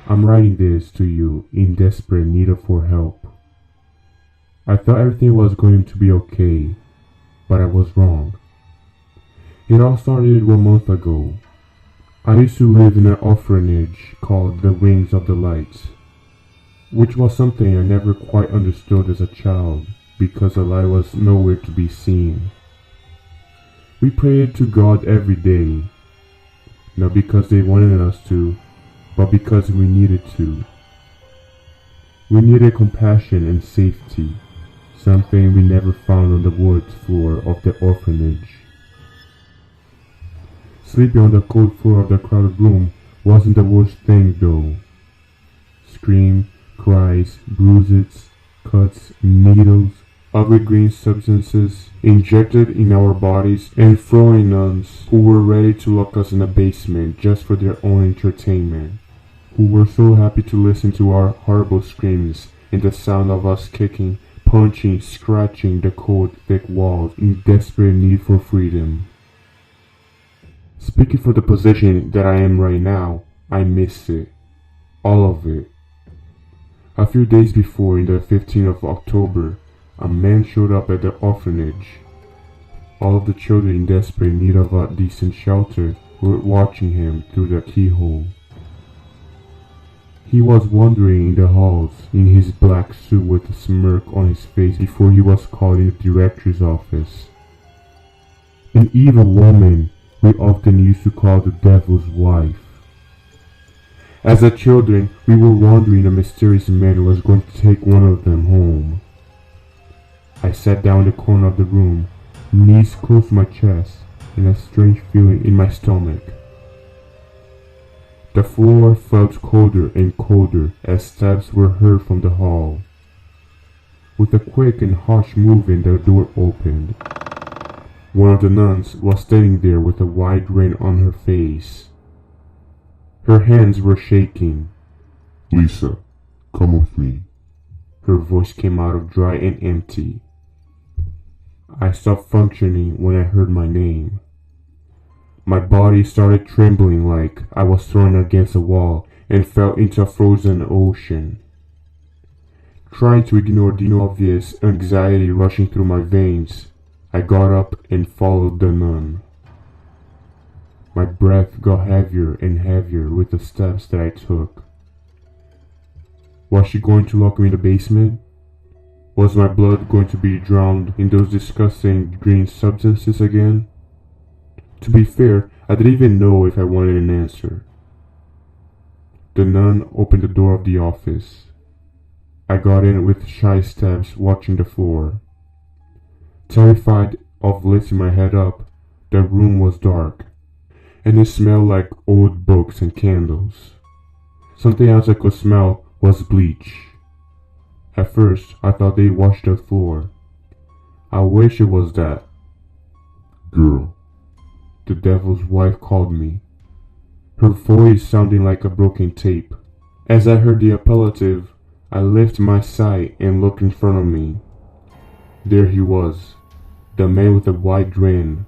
I'm writing this to you in desperate need for help. I thought everything was going to be okay, but I was wrong. It all started 1 month ago. I used to live in an orphanage called the Wings of the Light, which was something I never quite understood as a child because the light was nowhere to be seen. We prayed to God every day, not because they wanted us to, but because we needed to. We needed compassion and safety, something we never found on the wood floor of the orphanage. Sleeping on the cold floor of the crowded room wasn't the worst thing though. Screams, cries, bruises, cuts, needles, ugly green substances injected in our bodies, and throwing nuns who were ready to lock us in a basement just for their own entertainment, who were so happy to listen to our horrible screams and the sound of us kicking, punching, scratching the cold, thick walls in desperate need for freedom. Speaking for the position that I am right now, I missed it. All of it. A few days before, in the 15th of October, a man showed up at the orphanage. All of the children in desperate need of a decent shelter were watching him through the keyhole. He was wandering in the halls in his black suit with a smirk on his face before he was called in the director's office. An evil woman we often used to call the devil's wife. As a children, we were wondering a mysterious man was going to take one of them home. I sat down in the corner of the room, knees close to my chest, and a strange feeling in my stomach. The floor felt colder and colder as steps were heard from the hall. With a quick and harsh movement, the door opened. One of the nuns was standing there with a wide grin on her face. Her hands were shaking. "Lisa, come with me." Her voice came out of dry and empty. I stopped functioning when I heard my name. My body started trembling like I was thrown against a wall and fell into a frozen ocean. Trying to ignore the obvious anxiety rushing through my veins, I got up and followed the nun. My breath got heavier and heavier with the steps that I took. Was she going to lock me in the basement? Was my blood going to be drowned in those disgusting green substances again? To be fair, I didn't even know if I wanted an answer. The nun opened the door of the office. I got in with shy steps, watching the floor. Terrified of lifting my head up, the room was dark, and it smelled like old books and candles. Something else I could smell was bleach. At first, I thought they washed the floor. I wish it was that. "Girl," the devil's wife called me, her voice sounding like a broken tape. As I heard the appellative, I lifted my sight and looked in front of me. There he was, the man with the wide grin.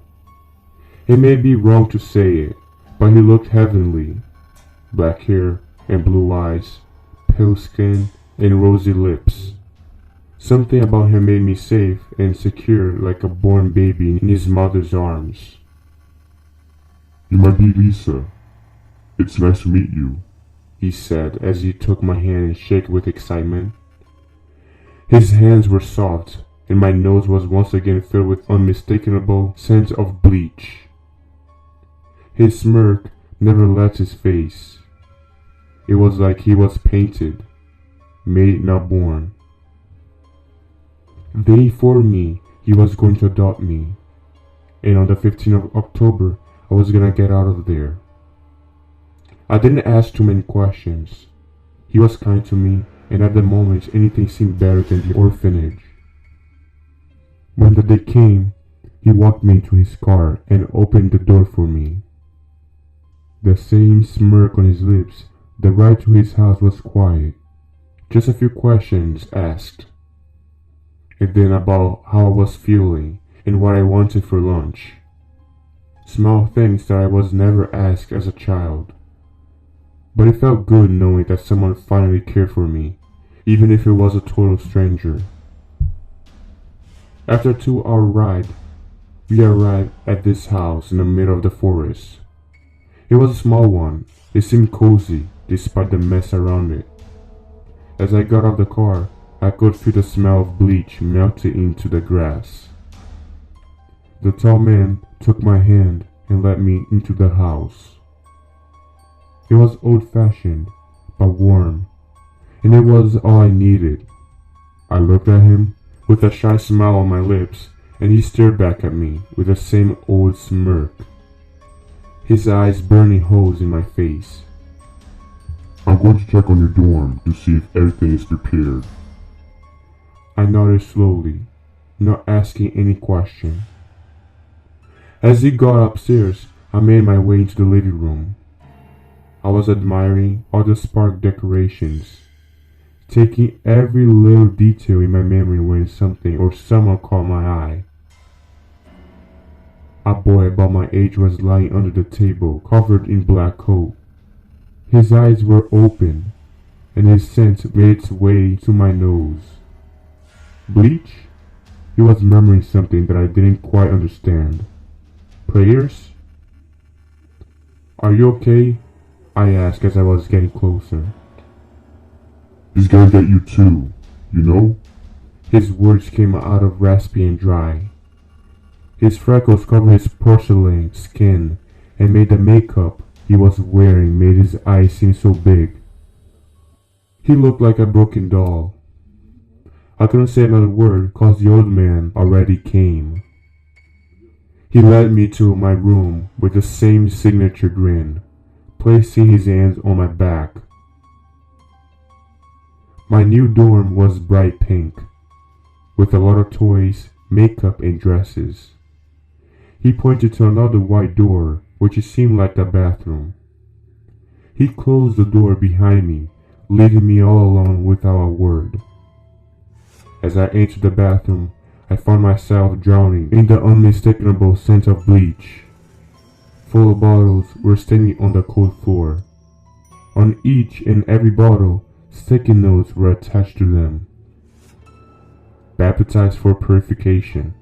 It may be wrong to say it, but he looked heavenly. Black hair and blue eyes, pale skin and rosy lips. Something about him made me safe and secure like a born baby in his mother's arms. "You might be Lisa. It's nice to meet you," he said as he took my hand and shook it with excitement. His hands were soft, and my nose was once again filled with unmistakable scent of bleach. His smirk never left his face. It was like he was painted, made not born. They informed me he was going to adopt me, and on the 15th of October, I was gonna get out of there. I didn't ask too many questions. He was kind to me, and at the moment anything seemed better than the orphanage. When the day came, he walked me into his car and opened the door for me. The same smirk on his lips, the ride to his house was quiet. Just a few questions asked, and then about how I was feeling and what I wanted for lunch. Small things that I was never asked as a child. but it felt good knowing that someone finally cared for me, even if it was a total stranger. After a 2-hour ride, we arrived at this house in the middle of the forest. It was a small one. It seemed cozy despite the mess around it. As I got out of the car, I could feel the smell of bleach melting into the grass. The tall man took my hand and led me into the house. It was old-fashioned, but warm, and it was all I needed. I looked at him with a shy smile on my lips, and he stared back at me with the same old smirk, his eyes burning holes in my face. I'm going to check on your dorm to see if everything is prepared. I nodded slowly, not asking any question. As he got upstairs, I made my way into the living room. I was admiring all the spark decorations, taking every little detail in my memory when something or someone caught my eye. A boy about my age was lying under the table, covered in black coat. His eyes were open, and his scent made its way to my nose. Bleach? He was murmuring something that I didn't quite understand. Prayers? Are you okay? I asked as I was getting closer. He's gonna get you too, you know? His words came out of raspy and dry. His freckles covered his porcelain skin and made the makeup he was wearing made his eyes seem so big. He looked like a broken doll. I couldn't say another word cause the old man already came. He led me to my room with the same signature grin, placing his hands on my back. My new dorm was bright pink, with a lot of toys, makeup, and dresses. He pointed to another white door, which seemed like the bathroom. He closed the door behind me, leaving me all alone without a word. As I entered the bathroom, I found myself drowning in the unmistakable scent of bleach. Full bottles were standing on the cold floor. On each and every bottle, sticky notes were attached to them. Baptized for purification.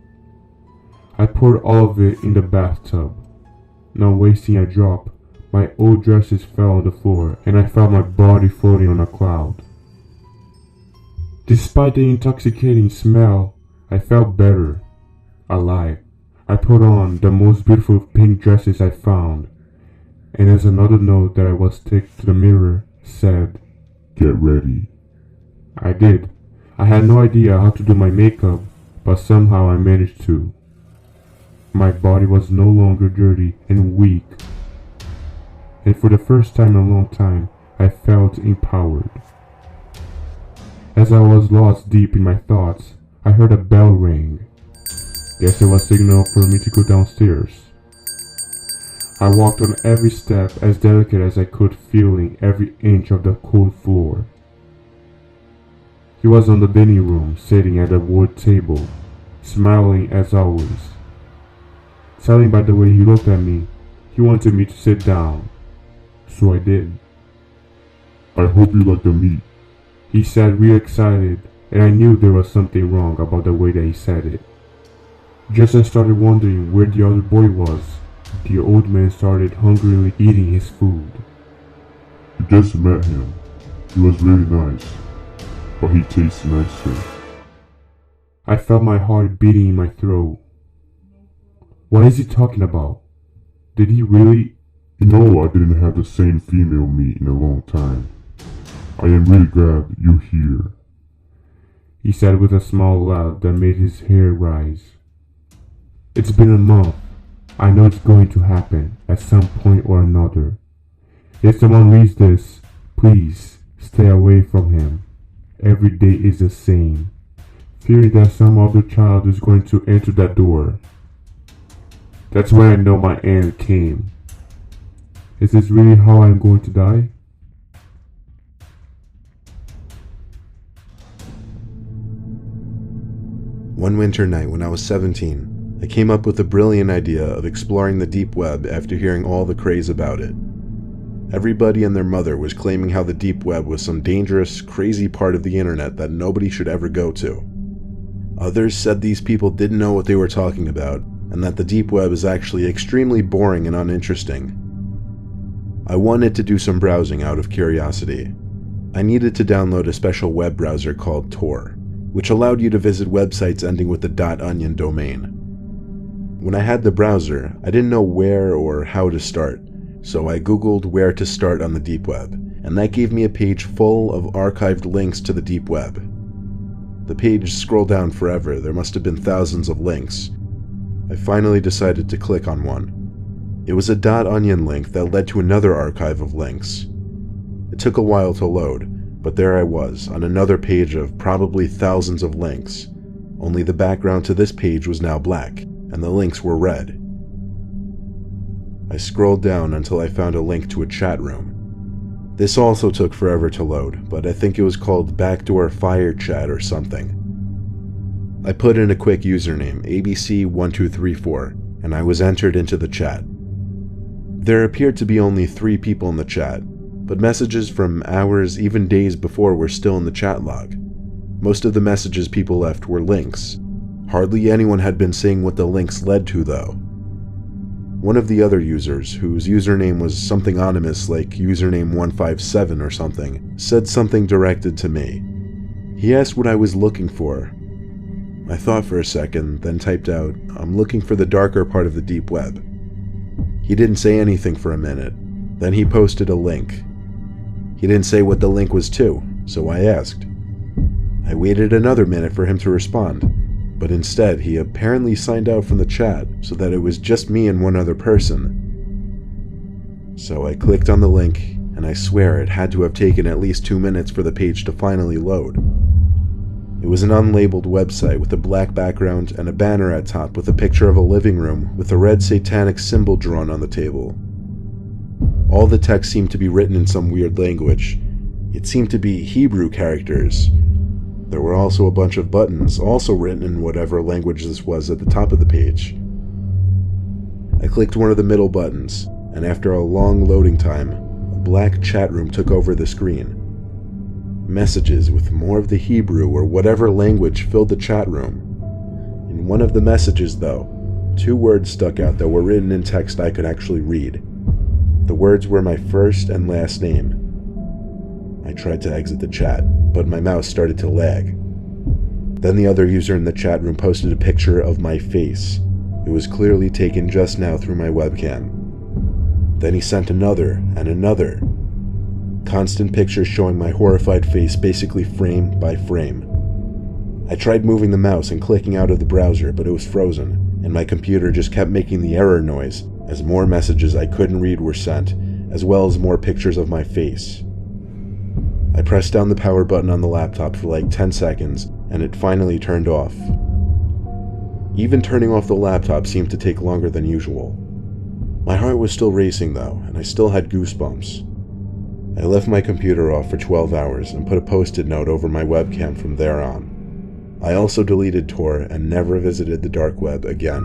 I poured all of it in the bathtub. Not wasting a drop, my old dresses fell on the floor and I felt my body floating on a cloud. Despite the intoxicating smell, I felt better, alive. I put on the most beautiful pink dresses I found, and as another note that I was stick to the mirror said, "Get ready." I did. I had no idea how to do my makeup, but somehow I managed to. My body was no longer dirty and weak, and for the first time in a long time, I felt empowered. As I was lost deep in my thoughts, I heard a bell ring. Guess it was a signal for me to go downstairs. I walked on every step as delicate as I could, feeling every inch of the cold floor. He was on the dining room, sitting at a wood table, smiling as always. Telling by the way he looked at me, he wanted me to sit down, so I did. "I hope you like the meat," he said, real excited, and I knew there was something wrong about the way that he said it. Just as I started wondering where the other boy was, the old man started hungrily eating his food. "You just met him. He was really nice, but he tastes nicer." I felt my heart beating in my throat. What is he talking about? Did he really? You know, I didn't have the same female meat in a long time. I am really glad you're here, he said with a small laugh that made his hair rise. It's been a month. I know it's going to happen at some point or another. If someone reads this, please stay away from him. Every day is the same, fearing that some other child is going to enter that door. That's when I know my end came. Is this really how I'm going to die? One winter night when I was 17, I came up with the brilliant idea of exploring the deep web after hearing all the craze about it. Everybody and their mother was claiming how the deep web was some dangerous, crazy part of the internet that nobody should ever go to. Others said these people didn't know what they were talking about, and that the deep web is actually extremely boring and uninteresting. I wanted to do some browsing out of curiosity. I needed to download a special web browser called Tor, which allowed you to visit websites ending with the .onion domain. When I had the browser, I didn't know where or how to start, so I googled where to start on the deep web, and that gave me a page full of archived links to the deep web. The page scrolled down forever, there must have been thousands of links. I finally decided to click on one. It was a .onion link that led to another archive of links. It took a while to load, but there I was, on another page of probably thousands of links, only the background to this page was now black, and the links were red. I scrolled down until I found a link to a chat room. This also took forever to load, but I think it was called Backdoor Fire Chat or something. I put in a quick username, ABC1234, and I was entered into the chat. There appeared to be only 3 people in the chat, but messages from hours, even days before were still in the chat log. Most of the messages people left were links. Hardly anyone had been saying what the links led to though. One of the other users, whose username was something ominous like username157 or something, said something directed to me. He asked what I was looking for. I thought for a second, then typed out, "I'm looking for the darker part of the deep web." He didn't say anything for a minute. Then he posted a link. He didn't say what the link was to, so I asked. I waited another minute for him to respond, but instead he apparently signed out from the chat so that it was just me and one other person. So I clicked on the link, and I swear it had to have taken at least 2 minutes for the page to finally load. It was an unlabeled website with a black background and a banner at top with a picture of a living room with a red satanic symbol drawn on the table. All the text seemed to be written in some weird language. It seemed to be Hebrew characters. There were also a bunch of buttons, also written in whatever language this was at the top of the page. I clicked one of the middle buttons, and after a long loading time, a black chat room took over the screen. Messages with more of the Hebrew or whatever language filled the chat room. In one of the messages, though, 2 words stuck out that were written in text I could actually read. The words were my first and last name. I tried to exit the chat, but my mouse started to lag. Then the other user in the chat room posted a picture of my face. It was clearly taken just now through my webcam. Then he sent another and another. Constant pictures showing my horrified face basically frame by frame. I tried moving the mouse and clicking out of the browser, but it was frozen, and my computer just kept making the error noise as more messages I couldn't read were sent, as well as more pictures of my face. I pressed down the power button on the laptop for like 10 seconds, and it finally turned off. Even turning off the laptop seemed to take longer than usual. My heart was still racing though, and I still had goosebumps. I left my computer off for 12 hours and put a post-it note over my webcam from there on. I also deleted Tor and never visited the dark web again.